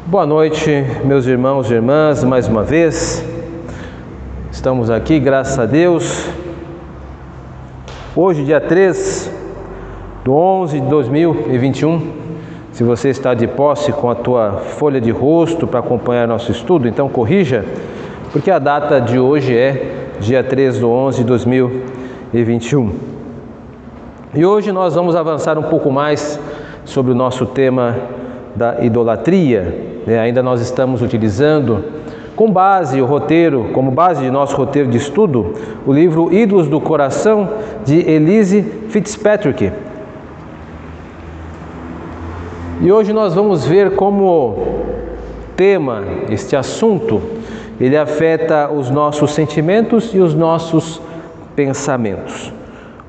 Boa noite, meus irmãos e irmãs, mais uma vez. Estamos aqui, graças a Deus. Hoje, dia 3/11/2021. Se você está de posse com a tua folha de rosto para acompanhar nosso estudo, então corrija, porque a data de hoje é dia 3/11/2021. E hoje nós vamos avançar um pouco mais sobre o nosso tema da idolatria. Ainda nós estamos utilizando como base de nosso roteiro de estudo, o livro Ídolos do Coração, de Elyse Fitzpatrick. E hoje nós vamos ver como tema, este assunto, ele afeta os nossos sentimentos e os nossos pensamentos,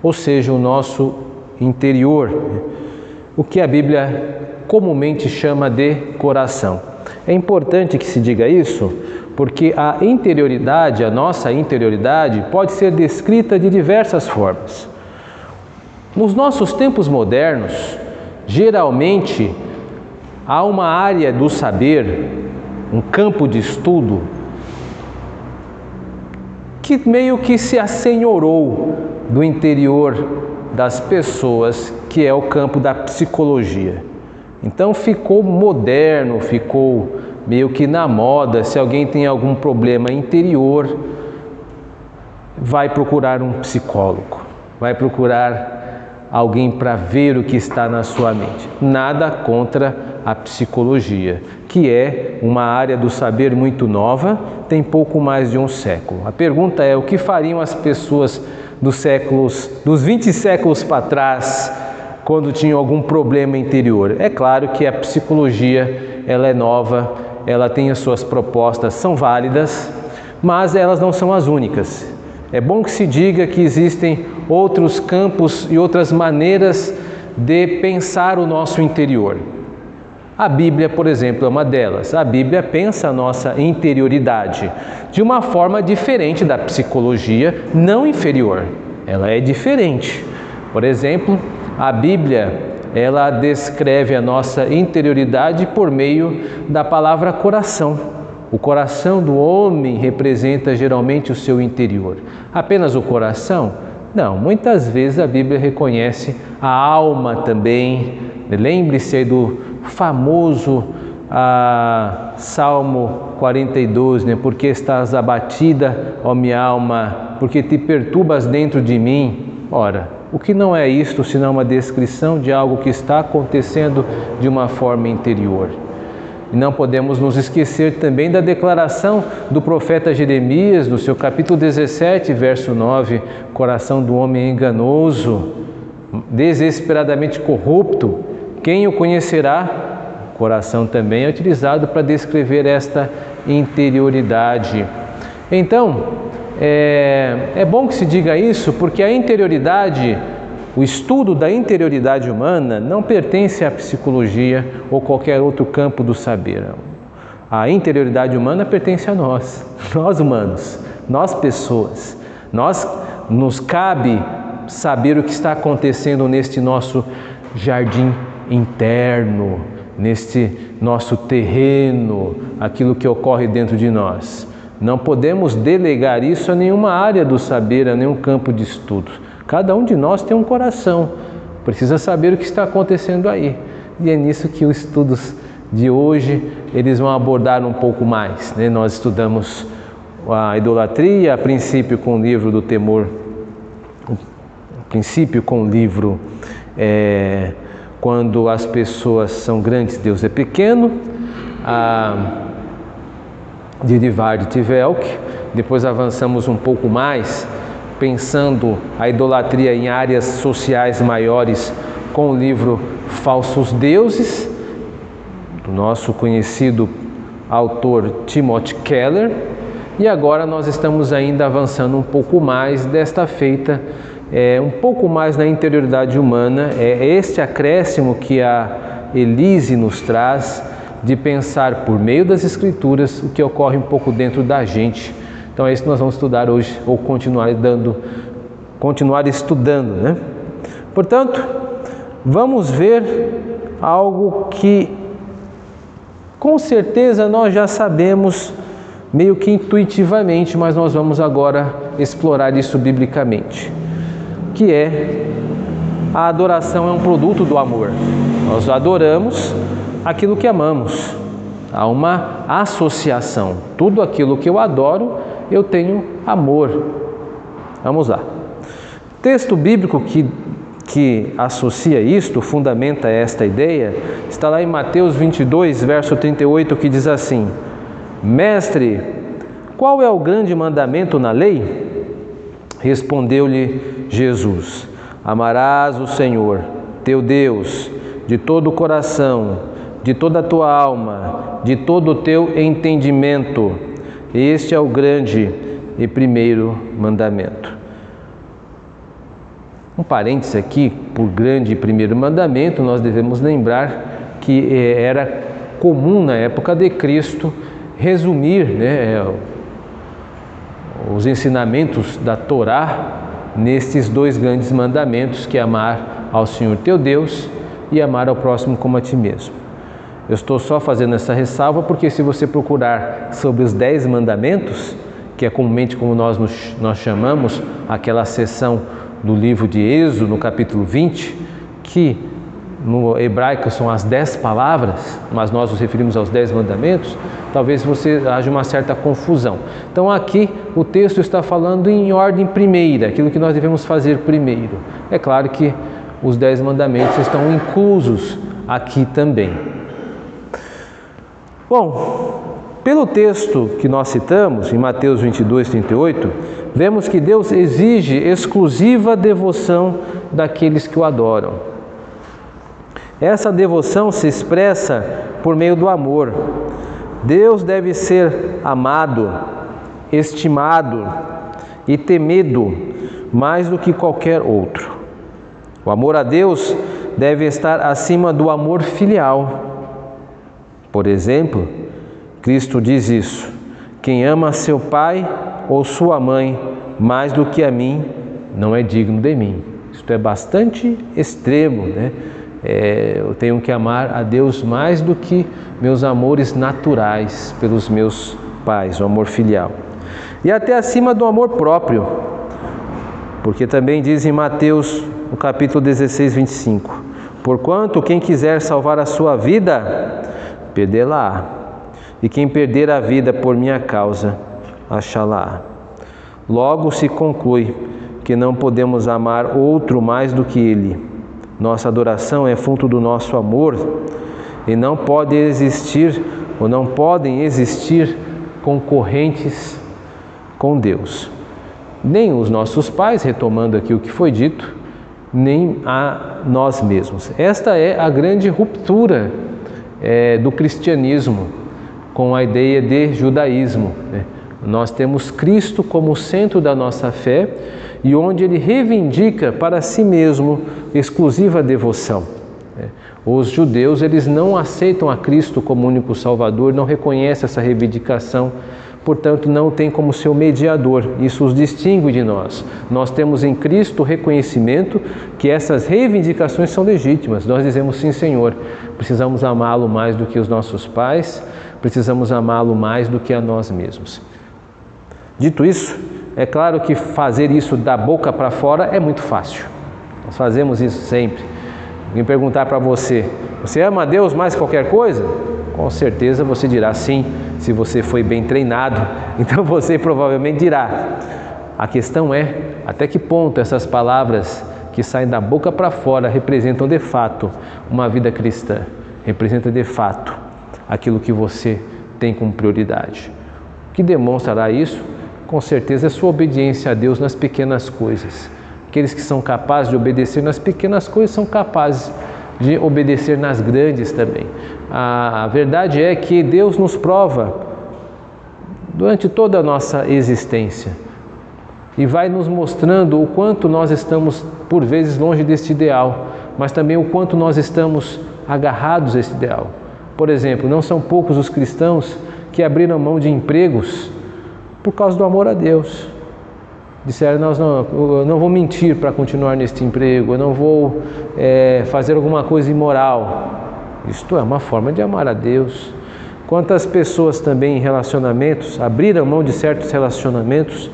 ou seja, o nosso interior, o que a Bíblia comumente chama de coração. É importante que se diga isso, porque a nossa interioridade, pode ser descrita de diversas formas. Nos nossos tempos modernos, geralmente, há uma área do saber, um campo de estudo, que meio que se assenhorou do interior das pessoas, que é o campo da psicologia. Então ficou moderno, ficou meio que na moda. Se alguém tem algum problema interior, vai procurar um psicólogo, vai procurar alguém para ver o que está na sua mente. Nada contra a psicologia, que é uma área do saber muito nova, tem pouco mais de um século. A pergunta é: o que fariam as pessoas dos 20 séculos para trás, quando tinham algum problema interior? É claro que a psicologia, ela é nova, ela tem as suas propostas, são válidas, mas elas não são as únicas. É bom que se diga que existem outros campos e outras maneiras de pensar o nosso interior. A Bíblia, por exemplo, é uma delas. A Bíblia pensa a nossa interioridade de uma forma diferente da psicologia, não inferior. Ela é diferente. Por exemplo, a Bíblia, ela descreve a nossa interioridade por meio da palavra coração. O coração do homem representa geralmente o seu interior. Apenas o coração? Não, muitas vezes a Bíblia reconhece a alma também. Lembre-se aí do famoso Salmo 42, Porque estás abatida, ó minha alma, porque te perturbas dentro de mim. Ora, o que não é isto senão uma descrição de algo que está acontecendo de uma forma interior. E não podemos nos esquecer também da declaração do profeta Jeremias, no seu capítulo 17, verso 9, coração do homem enganoso, desesperadamente corrupto, quem o conhecerá? O coração também é utilizado para descrever esta interioridade. Então, é bom que se diga isso, porque a interioridade, o estudo da interioridade humana não pertence à psicologia ou qualquer outro campo do saber. A interioridade humana pertence a nós humanos, nós pessoas. Nos cabe saber o que está acontecendo neste nosso jardim interno, neste nosso terreno, aquilo que ocorre dentro de nós. Não podemos delegar isso a nenhuma área do saber, a nenhum campo de estudo. Cada um de nós tem um coração, precisa saber o que está acontecendo aí. E é nisso que os estudos de hoje, eles vão abordar um pouco mais. Nós estudamos a idolatria, a princípio com o livro do temor, quando as pessoas são grandes, Deus é pequeno, de Divard Tivelk. Depois avançamos um pouco mais, pensando a idolatria em áreas sociais maiores, com o livro Falsos Deuses, do nosso conhecido autor Timothy Keller. E agora nós estamos ainda avançando um pouco mais, desta feita, um pouco mais na interioridade humana. É este acréscimo que a Elyse nos traz, de pensar por meio das Escrituras o que ocorre um pouco dentro da gente. Então é isso que nós vamos estudar hoje, ou continuar estudando, Portanto, vamos ver algo que Com certeza nós já sabemos meio que intuitivamente, mas nós vamos agora explorar isso biblicamente, que é a adoração é um produto do amor. Nós adoramos aquilo que amamos. Há uma associação. Tudo aquilo que eu adoro, eu tenho amor. Vamos lá. Texto bíblico que associa isto, fundamenta esta ideia, está lá em Mateus 22, verso 38, que diz assim: Mestre, qual é o grande mandamento na lei? Respondeu-lhe Jesus: Amarás o Senhor, teu Deus, de todo o coração, de toda a tua alma, de todo o teu entendimento. Este é o grande e primeiro mandamento. Um parênteses aqui, por grande e primeiro mandamento, nós devemos lembrar que era comum na época de Cristo resumir, os ensinamentos da Torá nestes dois grandes mandamentos, que é amar ao Senhor teu Deus e amar ao próximo como a ti mesmo. Eu estou só fazendo essa ressalva porque se você procurar sobre os 10 mandamentos, que é comumente como nós chamamos aquela seção do livro de Êxodo, no capítulo 20, que no hebraico são as 10 palavras, mas nós nos referimos aos 10 mandamentos, talvez haja uma certa confusão. Então aqui o texto está falando em ordem primeira, aquilo que nós devemos fazer primeiro. É claro que os 10 mandamentos estão inclusos aqui também. Bom, pelo texto que nós citamos, em Mateus 22, 38, vemos que Deus exige exclusiva devoção daqueles que o adoram. Essa devoção se expressa por meio do amor. Deus deve ser amado, estimado e temido mais do que qualquer outro. O amor a Deus deve estar acima do amor filial. Por exemplo, Cristo diz isso: quem ama seu pai ou sua mãe mais do que a mim, não é digno de mim. Isto é bastante extremo, eu tenho que amar a Deus mais do que meus amores naturais pelos meus pais, o amor filial. E até acima do amor próprio, porque também diz em Mateus, no capítulo 16, 25, porquanto quem quiser salvar a sua vida, perdê-la-á, e quem perder a vida por minha causa, achá-la-á. Logo se conclui que não podemos amar outro mais do que Ele. Nossa adoração é fruto do nosso amor e não pode existir ou não podem existir concorrentes com Deus. Nem os nossos pais, retomando aqui o que foi dito, nem a nós mesmos. Esta é a grande ruptura do cristianismo com a ideia de judaísmo. Nós temos Cristo como centro da nossa fé e onde Ele reivindica para si mesmo exclusiva devoção. Os judeus, eles não aceitam a Cristo como único Salvador, não reconhecem essa reivindicação, portanto não tem como seu mediador. Isso os distingue de nós. Nós temos em Cristo o reconhecimento que essas reivindicações são legítimas. Nós dizemos sim, Senhor, precisamos amá-lo mais do que os nossos pais, precisamos amá-lo mais do que a nós mesmos. Dito isso, é claro que fazer isso da boca para fora é muito fácil. Nós fazemos isso sempre. Alguém perguntar para você, você ama a Deus mais que qualquer coisa? Com certeza você dirá sim, se você foi bem treinado, então você provavelmente dirá. A questão é, até que ponto essas palavras que saem da boca para fora representam de fato uma vida cristã, representam de fato aquilo que você tem como prioridade. O que demonstrará isso? Com certeza é sua obediência a Deus nas pequenas coisas. Aqueles que são capazes de obedecer nas pequenas coisas são capazes de obedecer nas grandes também. A verdade é que Deus nos prova durante toda a nossa existência e vai nos mostrando o quanto nós estamos, por vezes, longe deste ideal, mas também o quanto nós estamos agarrados a esse ideal. Por exemplo, não são poucos os cristãos que abriram mão de empregos por causa do amor a Deus. Disseram, eu não vou mentir para continuar neste emprego, eu não vou fazer alguma coisa imoral. Isto é uma forma de amar a Deus. Quantas pessoas também em relacionamentos abriram mão de certos relacionamentos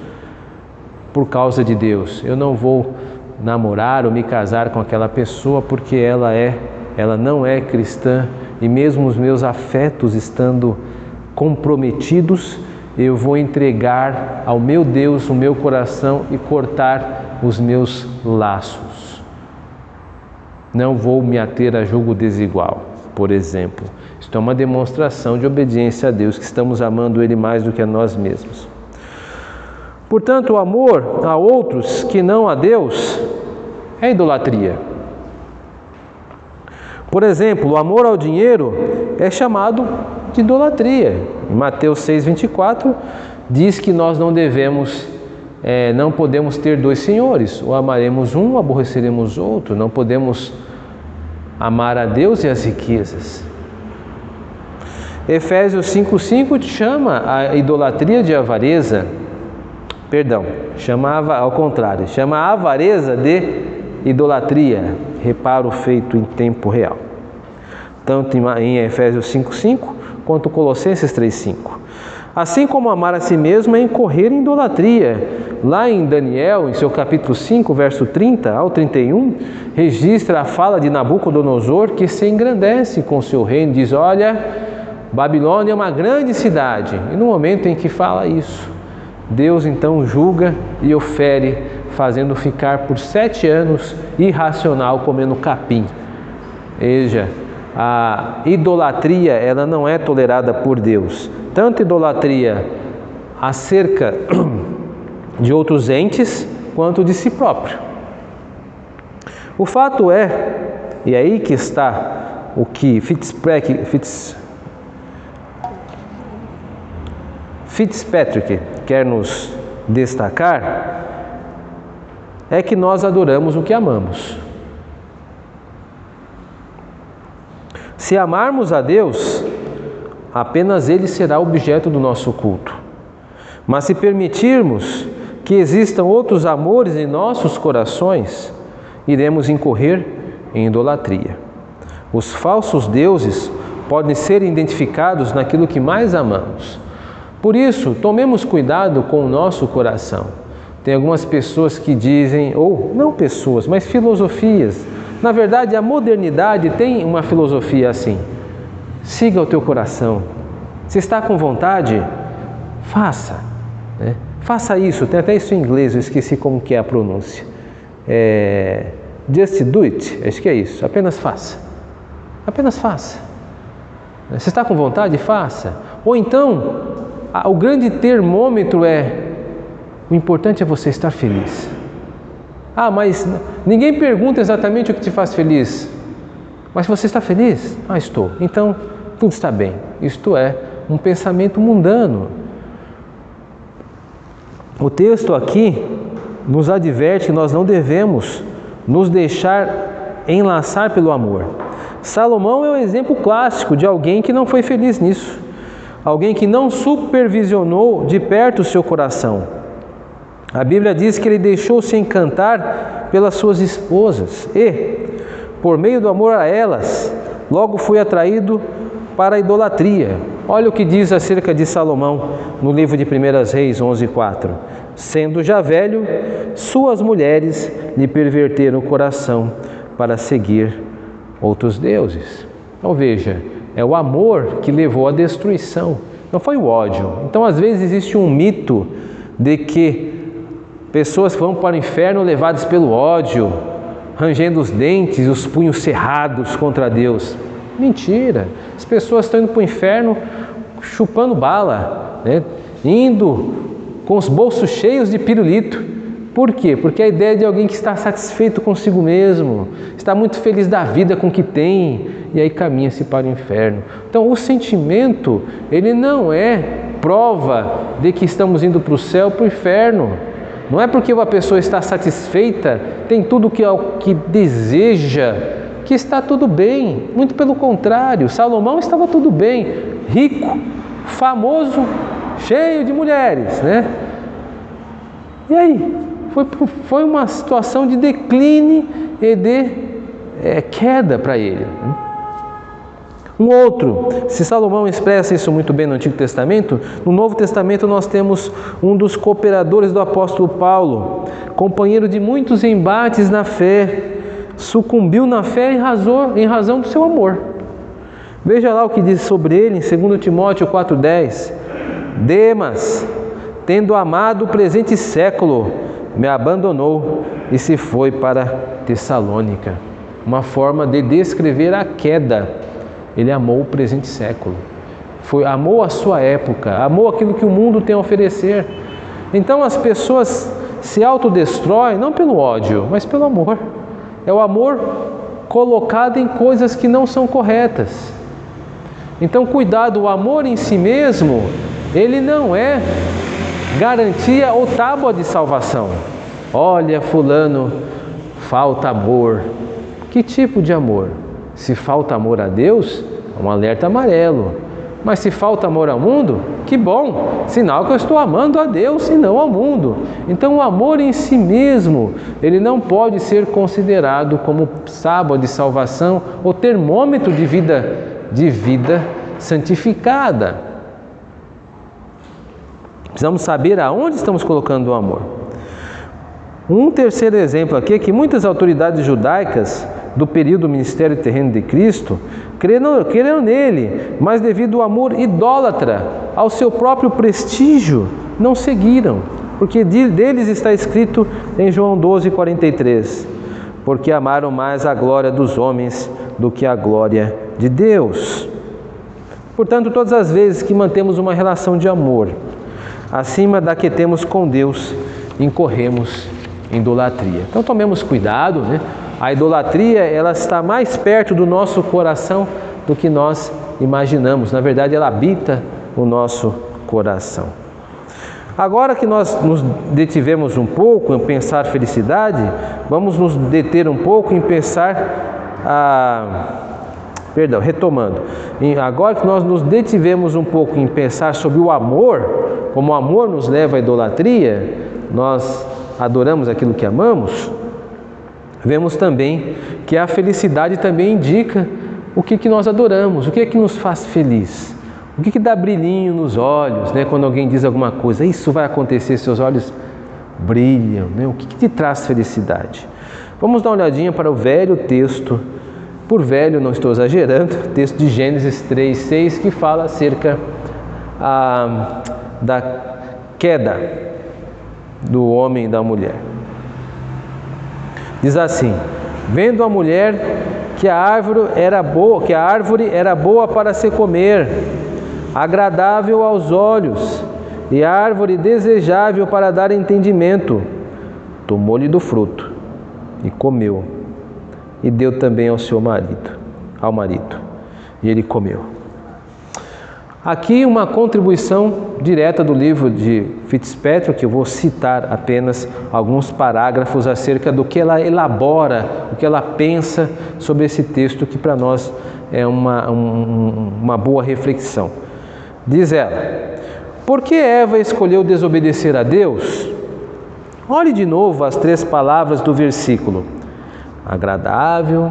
por causa de Deus. Eu não vou namorar ou me casar com aquela pessoa porque ela não é cristã, e mesmo os meus afetos estando comprometidos, eu vou entregar ao meu Deus o meu coração e cortar os meus laços. Não vou me ater a julgo desigual, por exemplo. Isto é uma demonstração de obediência a Deus, que estamos amando Ele mais do que a nós mesmos. Portanto, o amor a outros que não a Deus é idolatria. Por exemplo, o amor ao dinheiro é chamado de idolatria. Em Mateus 6,24 diz que nós não podemos ter dois senhores, ou amaremos um ou aborreceremos outro, não podemos amar a Deus e as riquezas. Efésios 5,5 chama a idolatria de avareza, chama a avareza de idolatria, reparo feito em tempo real. Tanto em Efésios 5,5 quanto Colossenses 3,5. Assim como amar a si mesmo é incorrer em idolatria. Lá em Daniel, em seu capítulo 5, verso 30 ao 31, registra a fala de Nabucodonosor, que se engrandece com o seu reino, diz: olha, Babilônia é uma grande cidade. E no momento em que fala isso, Deus então julga e o fere, fazendo ficar por 7 anos irracional, comendo capim. Veja, a idolatria, ela não é tolerada por Deus. Tanto idolatria acerca de outros entes, quanto de si próprio. O fato é, e é aí que está o que Fitzpatrick quer nos destacar, é que nós adoramos o que amamos. Se amarmos a Deus, apenas Ele será objeto do nosso culto. Mas se permitirmos que existam outros amores em nossos corações, iremos incorrer em idolatria. Os falsos deuses podem ser identificados naquilo que mais amamos. Por isso, tomemos cuidado com o nosso coração. Tem algumas pessoas que dizem, ou não pessoas, mas filosofias. Na verdade, a modernidade tem uma filosofia assim: siga o teu coração. Se está com vontade, faça. Faça isso. Tem até isso em inglês, eu esqueci como que é a pronúncia. Just do it, acho que é isso. Apenas faça. Apenas faça. Se está com vontade, faça. Ou então, o grande termômetro é: o importante é você estar feliz. Ah, mas ninguém pergunta exatamente o que te faz feliz. Mas você está feliz? Ah, estou. Então, tudo está bem. Isto é um pensamento mundano. O texto aqui nos adverte que nós não devemos nos deixar enlaçar pelo amor. Salomão é um exemplo clássico de alguém que não foi feliz nisso. Alguém que não supervisionou de perto o seu coração. A Bíblia diz que ele deixou-se encantar pelas suas esposas e, por meio do amor a elas, logo foi atraído para a idolatria. Olha o que diz acerca de Salomão no livro de 1 Reis 11:4. Sendo já velho, suas mulheres lhe perverteram o coração para seguir outros deuses. Então veja, é o amor que levou à destruição, não foi o ódio. Então às vezes existe um mito de que pessoas vão para o inferno levadas pelo ódio, rangendo os dentes e os punhos cerrados contra Deus. Mentira! As pessoas estão indo para o inferno chupando bala, indo com os bolsos cheios de pirulito. Por quê? Porque a ideia é de alguém que está satisfeito consigo mesmo, está muito feliz da vida com o que tem, e aí caminha-se para o inferno. Então o sentimento, ele não é prova de que estamos indo para o céu ou para o inferno. Não é porque uma pessoa está satisfeita, tem tudo o que deseja, que está tudo bem. Muito pelo contrário, Salomão estava tudo bem, rico, famoso, cheio de mulheres, E aí, foi uma situação de declínio e de queda para ele. Um outro, se Salomão expressa isso muito bem no Antigo Testamento, no Novo Testamento nós temos um dos cooperadores do apóstolo Paulo, companheiro de muitos embates na fé, sucumbiu na fé em razão do seu amor. Veja lá o que diz sobre ele em 2 Timóteo 4,10. Demas, tendo amado o presente século, me abandonou e se foi para Tessalônica. Uma forma de descrever a queda. Ele amou o presente século. Amou a sua época, amou aquilo que o mundo tem a oferecer. Então as pessoas se autodestroem não pelo ódio, mas pelo amor. É o amor colocado em coisas que não são corretas. Então cuidado, o amor em si mesmo, ele não é garantia ou tábua de salvação. Olha, fulano, falta amor. Que tipo de amor? Se falta amor a Deus, é um alerta amarelo. Mas se falta amor ao mundo, que bom, sinal que eu estou amando a Deus e não ao mundo. Então o amor em si mesmo, ele não pode ser considerado como tábua de salvação ou termômetro de vida santificada. Precisamos saber aonde estamos colocando o amor. Um terceiro exemplo aqui é que muitas autoridades judaicas do período do ministério terreno de Cristo creram nele, mas devido ao amor idólatra, ao seu próprio prestígio, não seguiram, porque deles está escrito em João 12:43, porque amaram mais a glória dos homens do que a glória de Deus. Portanto, todas as vezes que mantemos uma relação de amor acima da que temos com Deus, incorremos em idolatria. Então tomemos cuidado, né? A idolatria, ela está mais perto do nosso coração do que nós imaginamos. Na verdade, ela habita o nosso coração. Agora que nós nos detivemos um pouco em pensar felicidade, vamos nos deter um pouco em pensar retomando. Agora que nós nos detivemos um pouco em pensar sobre o amor, como o amor nos leva à idolatria, nós adoramos aquilo que amamos, vemos também que a felicidade também indica o que nós adoramos, o que é que nos faz feliz, o que dá brilhinho nos olhos, né? Quando alguém diz alguma coisa, isso vai acontecer, seus olhos brilham, né? O que te traz felicidade? Vamos dar uma olhadinha para o velho texto, por velho não estou exagerando, texto de Gênesis 3:6, que fala acerca da queda do homem e da mulher. Diz assim: vendo a mulher que a árvore era boa para se comer, agradável aos olhos, e árvore desejável para dar entendimento, tomou-lhe do fruto e comeu, e deu também ao marido, e ele comeu. Aqui uma contribuição direta do livro de Fitzpatrick, que eu vou citar apenas alguns parágrafos acerca do que ela elabora, o que ela pensa sobre esse texto, que para nós é uma boa reflexão. Diz ela: por que Eva escolheu desobedecer a Deus? Olhe de novo as 3 palavras do versículo: agradável,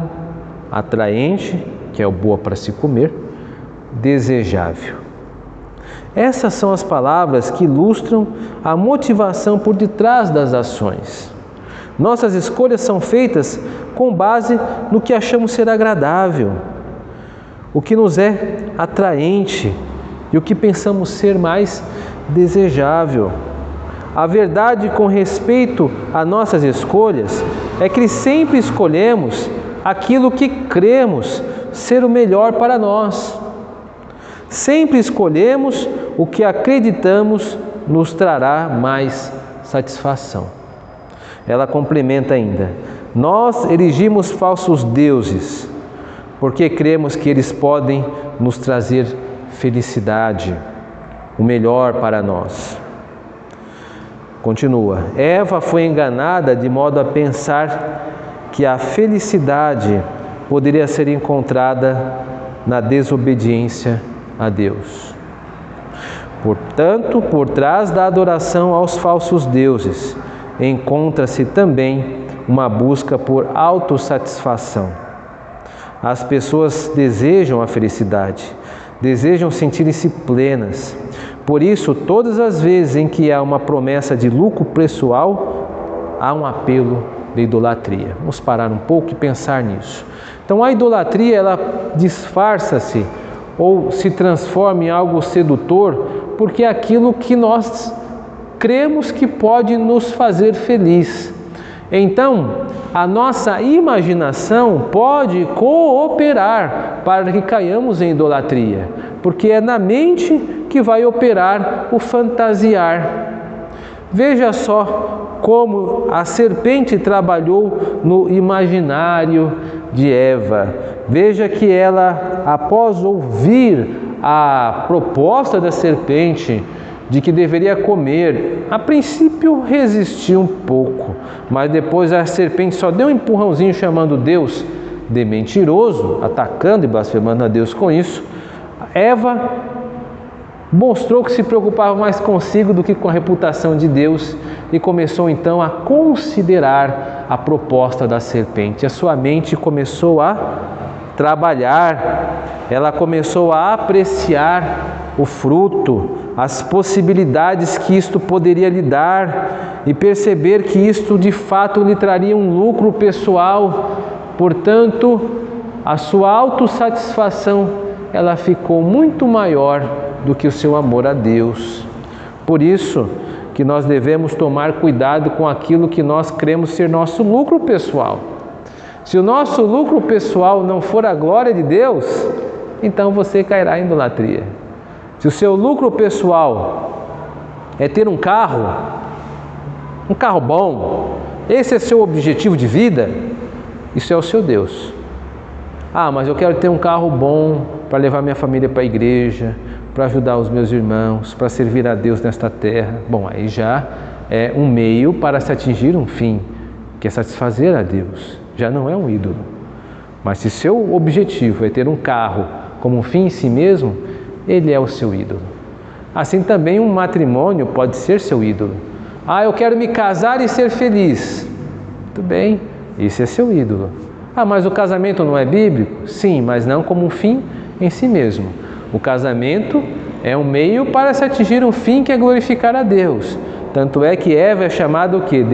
atraente, que é o boa para se comer, desejável. Essas são as palavras que ilustram a motivação por detrás das ações. Nossas escolhas são feitas com base no que achamos ser agradável, o que nos é atraente e o que pensamos ser mais desejável. A verdade com respeito a nossas escolhas é que sempre escolhemos aquilo que cremos ser o melhor para nós. Sempre escolhemos o que acreditamos nos trará mais satisfação. Ela complementa ainda: nós erigimos falsos deuses, porque cremos que eles podem nos trazer felicidade, o melhor para nós. Continua: Eva foi enganada de modo a pensar que a felicidade poderia ser encontrada na desobediência a Deus. Portanto, por trás da adoração aos falsos deuses, encontra-se também uma busca por autossatisfação. As pessoas desejam a felicidade, desejam sentir-se plenas. Por isso, todas as vezes em que há uma promessa de lucro pessoal, há um apelo de idolatria. Vamos parar um pouco e pensar nisso. Então, a idolatria, ela disfarça-se ou se transforma em algo sedutor, porque é aquilo que nós cremos que pode nos fazer feliz. Então, a nossa imaginação pode cooperar para que caiamos em idolatria, porque é na mente que vai operar o fantasiar. Veja só como a serpente trabalhou no imaginário de Eva. Veja que ela, após ouvir a proposta da serpente de que deveria comer, a princípio resistiu um pouco, mas depois a serpente só deu um empurrãozinho chamando Deus de mentiroso, atacando e blasfemando a Deus com isso. Eva mostrou que se preocupava mais consigo do que com a reputação de Deus e começou então a considerar a proposta da serpente. A sua mente começou a trabalhar, ela começou a apreciar o fruto, as possibilidades que isto poderia lhe dar e perceber que isto de fato lhe traria um lucro pessoal. Portanto, a sua autossatisfação, ela ficou muito maior do que o seu amor a Deus. Por isso que nós devemos tomar cuidado com aquilo que nós cremos ser nosso lucro pessoal. Se o nosso lucro pessoal não for a glória de Deus, então você cairá em idolatria. Se o seu lucro pessoal é ter um carro bom, esse é seu objetivo de vida, isso é o seu Deus. Ah, mas eu quero ter um carro bom para levar minha família para a igreja, para ajudar os meus irmãos, para servir a Deus nesta terra. Bom, aí já é um meio para se atingir um fim, que é satisfazer a Deus. Já não é um ídolo. Mas se seu objetivo é ter um carro como um fim em si mesmo, ele é o seu ídolo. Assim também um matrimônio pode ser seu ídolo. Ah, eu quero me casar e ser feliz. Muito bem, esse é seu ídolo. Ah, mas o casamento não é bíblico? Sim, mas não como um fim em si mesmo. O casamento é um meio para se atingir um fim que é glorificar a Deus. Tanto é que Eva é chamada o quê?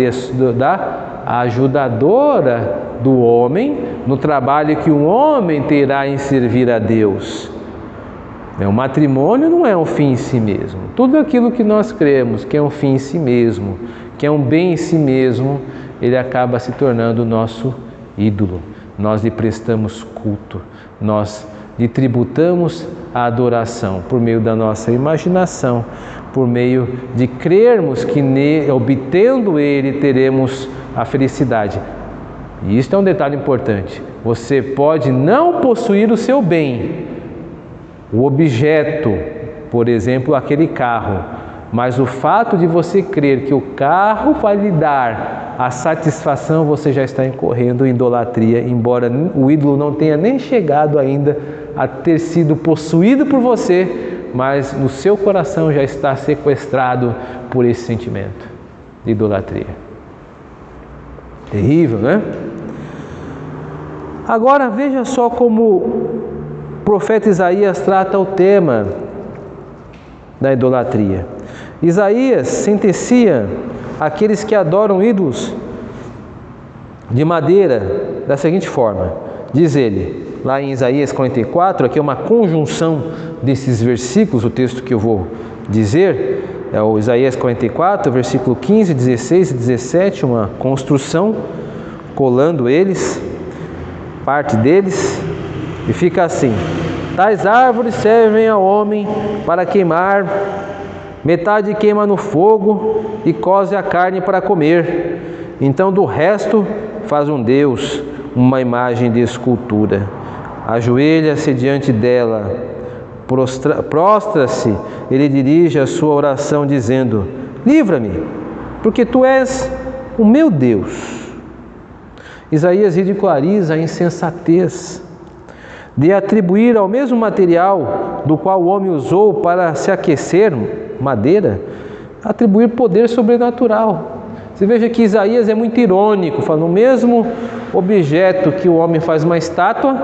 Da ajudadora do homem no trabalho que o homem terá em servir a Deus. O matrimônio não é um fim em si mesmo. Tudo aquilo que nós cremos que é um fim em si mesmo, que é um bem em si mesmo, ele acaba se tornando o nosso ídolo. Nós lhe prestamos culto, nós lhe tributamos a adoração por meio da nossa imaginação, por meio de crermos que obtendo ele teremos a felicidade. E isto é um detalhe importante. Você pode não possuir o seu bem, o objeto, por exemplo, aquele carro, mas o fato de você crer que o carro vai lhe dar a satisfação, você já está incorrendo em idolatria, embora o ídolo não tenha nem chegado ainda a ter sido possuído por você, mas no seu coração já está sequestrado por esse sentimento de idolatria. Terrível, né? Agora veja só como o profeta Isaías trata o tema da idolatria. Isaías sentencia aqueles que adoram ídolos de madeira da seguinte forma: diz ele, lá em Isaías 44, aqui é uma conjunção desses versículos, o texto que eu vou dizer é o Isaías 44, versículo 15, 16 e 17, uma construção, colando eles, parte deles, e fica assim: tais árvores servem ao homem para queimar, metade queima no fogo e coze a carne para comer. Então do resto faz um Deus, uma imagem de escultura. Ajoelha-se diante dela, prostra-se, ele dirige a sua oração dizendo: livra-me, porque tu és o meu Deus. Isaías ridiculariza a insensatez de atribuir ao mesmo material do qual o homem usou para se aquecer, madeira, atribuir poder sobrenatural. Você veja que Isaías é muito irônico, falando o mesmo objeto que o homem faz uma estátua,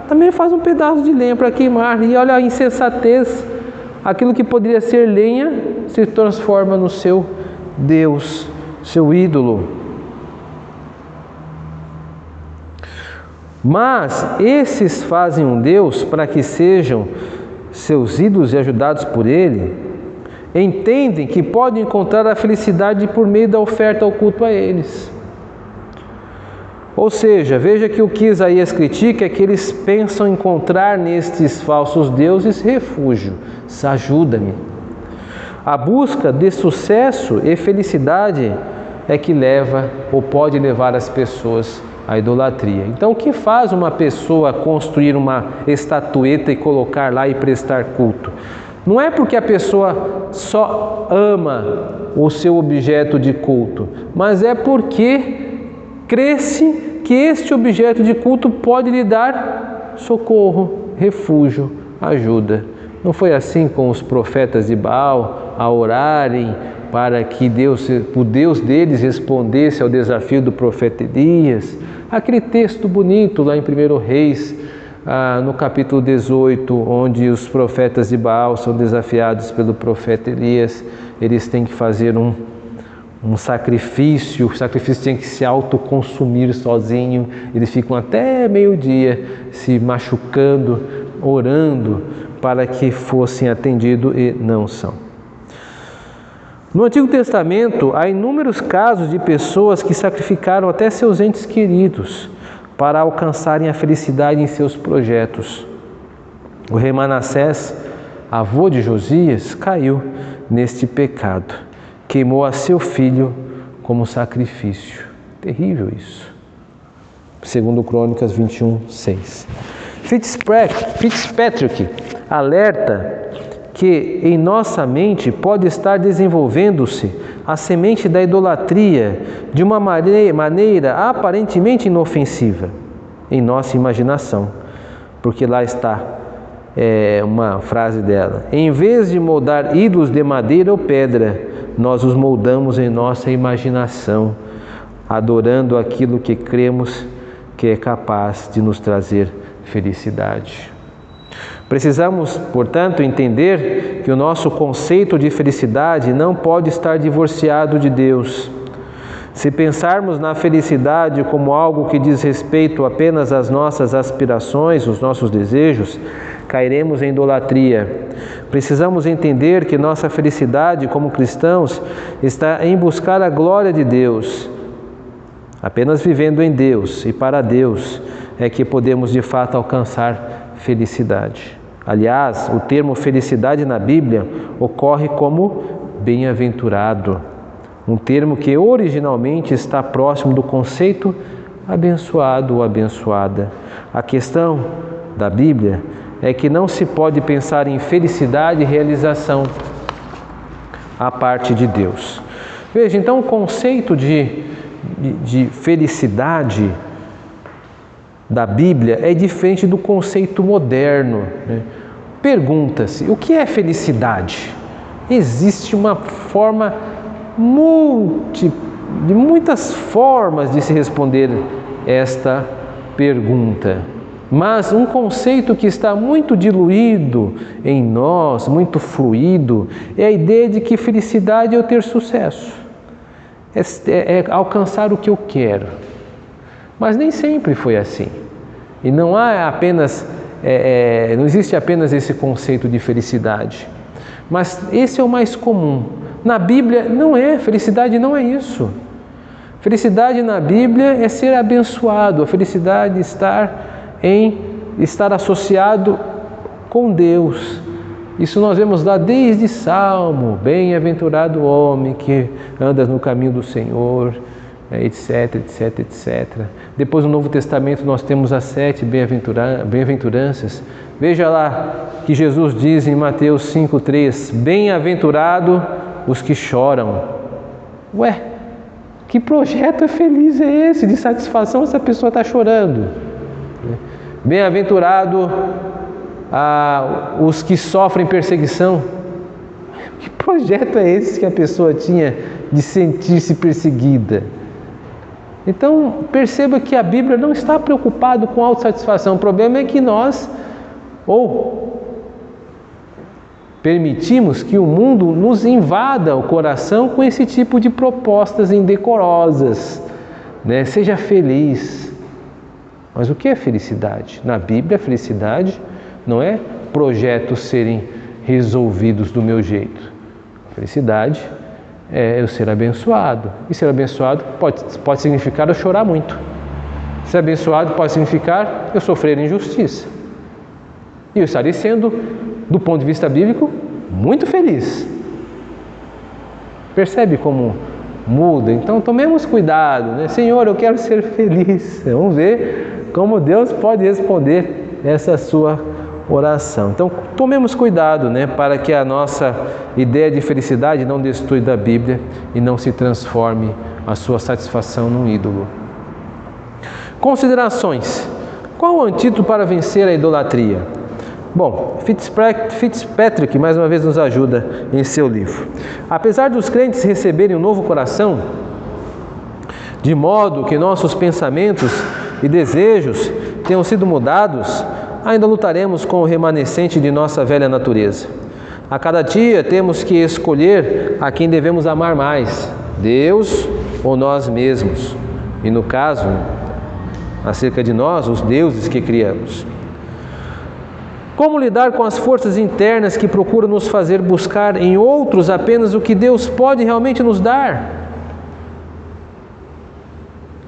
também faz um pedaço de lenha para queimar. E olha a insensatez, aquilo que poderia ser lenha se transforma no seu Deus, seu ídolo. Mas esses fazem um Deus para que sejam seus ídolos e ajudados por ele, entendem que podem encontrar a felicidade por meio da oferta ao culto a eles. Ou seja, veja que o que Isaías critica é que eles pensam encontrar nestes falsos deuses refúgio. Ajuda-me. A busca de sucesso e felicidade é que leva ou pode levar as pessoas à idolatria. Então, o que faz uma pessoa construir uma estatueta e colocar lá e prestar culto? Não é porque a pessoa só ama o seu objeto de culto, mas é porque crê-se que este objeto de culto pode lhe dar socorro, refúgio, ajuda. Não foi assim com os profetas de Baal a orarem para que o Deus deles respondesse ao desafio do profeta Elias? Aquele texto bonito lá em 1 Reis, no capítulo 18, onde os profetas de Baal são desafiados pelo profeta Elias, eles têm que fazer um sacrifício, o sacrifício tem que se autoconsumir sozinho, eles ficam até meio-dia se machucando, orando para que fossem atendidos e não são. No Antigo Testamento, há inúmeros casos de pessoas que sacrificaram até seus entes queridos para alcançarem a felicidade em seus projetos. O rei Manassés, avô de Josias, caiu neste pecado. Queimou a seu filho como sacrifício. Terrível isso. Segundo Crônicas 21:6. Fitzpatrick alerta que em nossa mente pode estar desenvolvendo-se a semente da idolatria de uma maneira aparentemente inofensiva em nossa imaginação. Porque lá está uma frase dela: em vez de moldar ídolos de madeira ou pedra, nós os moldamos em nossa imaginação, adorando aquilo que cremos que é capaz de nos trazer felicidade. Precisamos, portanto, entender que o nosso conceito de felicidade não pode estar divorciado de Deus. Se pensarmos na felicidade como algo que diz respeito apenas às nossas aspirações, os nossos desejos, cairemos em idolatria. Precisamos entender que nossa felicidade como cristãos está em buscar a glória de Deus. Apenas vivendo em Deus e para Deus é que podemos de fato alcançar felicidade. Aliás, o termo felicidade na Bíblia ocorre como bem-aventurado, um termo que originalmente está próximo do conceito abençoado ou abençoada. A questão da Bíblia é que não se pode pensar em felicidade e realização à parte de Deus. Veja, então o conceito de felicidade da Bíblia é diferente do conceito moderno. Pergunta-se, o que é felicidade? Existe uma forma de muitas formas de se responder esta pergunta. Mas um conceito que está muito diluído em nós, muito fluido, é a ideia de que felicidade é eu ter sucesso, é alcançar o que eu quero. Mas nem sempre foi assim. E não há apenas, não existe apenas esse conceito de felicidade. Mas esse é o mais comum. Na Bíblia não é, felicidade não é isso. Felicidade na Bíblia é ser abençoado, a felicidade estar associado com Deus. Isso nós vemos lá desde Salmo, bem-aventurado o homem que anda no caminho do Senhor, etc, etc, etc. Depois no Novo Testamento nós temos as 7 bem-aventuranças. Veja lá que Jesus diz em Mateus 5,3: bem-aventurado os que choram. Ué, que projeto feliz é esse de satisfação se a pessoa está chorando? Bem-aventurado os que sofrem perseguição. Que projeto é esse que a pessoa tinha de sentir-se perseguida? Então, perceba que a Bíblia não está preocupada com autossatisfação. O problema é que nós, permitimos que o mundo nos invada o coração com esse tipo de propostas indecorosas, né? Seja feliz. Mas o que é felicidade? Na Bíblia, a felicidade não é projetos serem resolvidos do meu jeito. A felicidade é eu ser abençoado. E ser abençoado pode significar eu chorar muito. Ser abençoado pode significar eu sofrer injustiça. E eu estarei sendo, do ponto de vista bíblico, muito feliz. Percebe como muda? Então tomemos cuidado, né? Senhor, eu quero ser feliz. Vamos ver como Deus pode responder essa sua oração. Então tomemos cuidado, né? Para que a nossa ideia de felicidade não destrua da Bíblia e não se transforme a sua satisfação num ídolo. Considerações. Qual o antídoto para vencer a idolatria? Bom, Fitzpatrick mais uma vez nos ajuda em seu livro. Apesar dos crentes receberem um novo coração, de modo que nossos pensamentos e desejos tenham sido mudados, ainda lutaremos com o remanescente de nossa velha natureza. A cada dia temos que escolher a quem devemos amar mais, Deus ou nós mesmos. E no caso, acerca de nós, os deuses que criamos. Como lidar com as forças internas que procuram nos fazer buscar em outros apenas o que Deus pode realmente nos dar?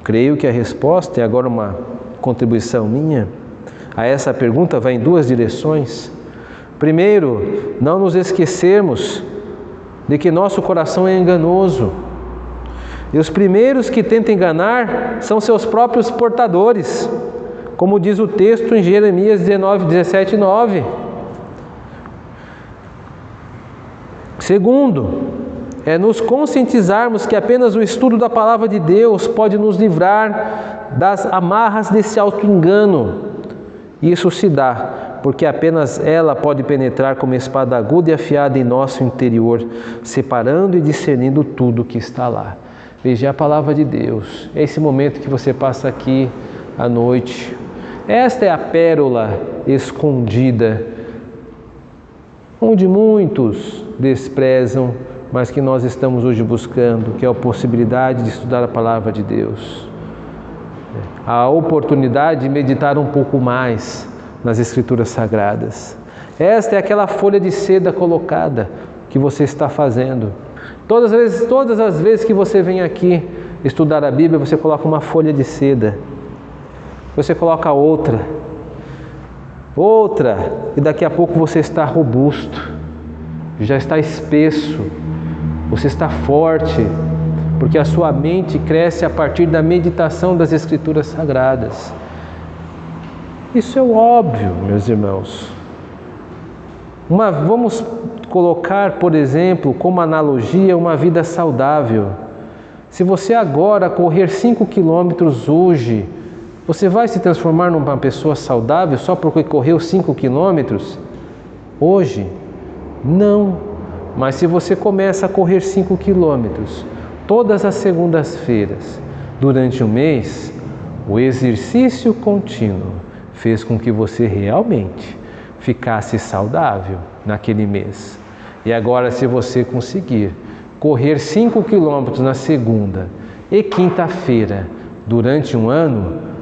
Creio que a resposta, é agora uma contribuição minha, a essa pergunta vai em duas direções. Primeiro, não nos esquecermos de que nosso coração é enganoso. E os primeiros que tentam enganar são seus próprios portadores. Como diz o texto em Jeremias 17:9. Segundo, é nos conscientizarmos que apenas o estudo da palavra de Deus pode nos livrar das amarras desse auto-engano. Isso se dá porque apenas ela pode penetrar como espada aguda e afiada em nosso interior, separando e discernindo tudo que está lá. Veja a palavra de Deus. É esse momento que você passa aqui à noite. Esta é a pérola escondida, onde muitos desprezam, mas que nós estamos hoje buscando, que é a possibilidade de estudar a palavra de Deus. A oportunidade de meditar um pouco mais nas Escrituras Sagradas. Esta é aquela folha de seda colocada que você está fazendo. Todas as vezes que você vem aqui estudar a Bíblia, você coloca uma folha de seda. Você coloca outra, e daqui a pouco você está robusto, já está espesso, você está forte, porque a sua mente cresce a partir da meditação das Escrituras Sagradas. Isso é óbvio, meus irmãos. Vamos colocar, por exemplo, como analogia, uma vida saudável. Se você agora correr 5 quilômetros hoje, você vai se transformar numa pessoa saudável só porque correu 5 quilômetros hoje? Não. Mas se você começa a correr 5 quilômetros todas as segundas-feiras durante um mês, o exercício contínuo fez com que você realmente ficasse saudável naquele mês. E agora, se você conseguir correr 5 quilômetros na segunda e quinta-feira durante um ano,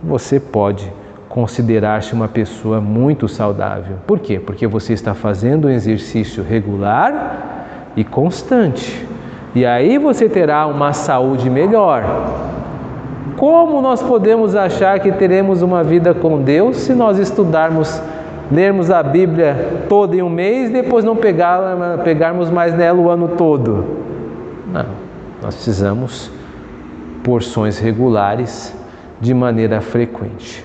você pode considerar-se uma pessoa muito saudável. Por quê? Porque você está fazendo um exercício regular e constante. E aí você terá uma saúde melhor. Como nós podemos achar que teremos uma vida com Deus se nós lermos a Bíblia toda em um mês e depois não pegarmos mais nela o ano todo? Não, nós precisamos porções regulares de maneira frequente.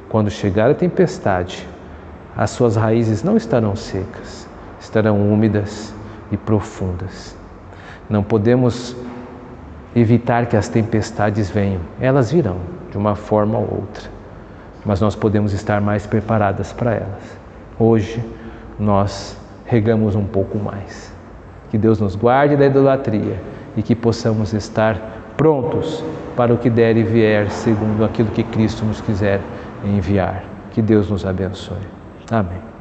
Quando chegar a tempestade, as suas raízes não estarão secas, estarão úmidas e profundas. Não podemos evitar que as tempestades venham, elas virão de uma forma ou outra, mas nós podemos estar mais preparadas para elas. Hoje nós regamos um pouco mais. Que Deus nos guarde da idolatria e que possamos estar prontos para o que der e vier, segundo aquilo que Cristo nos quiser enviar. Que Deus nos abençoe. Amém.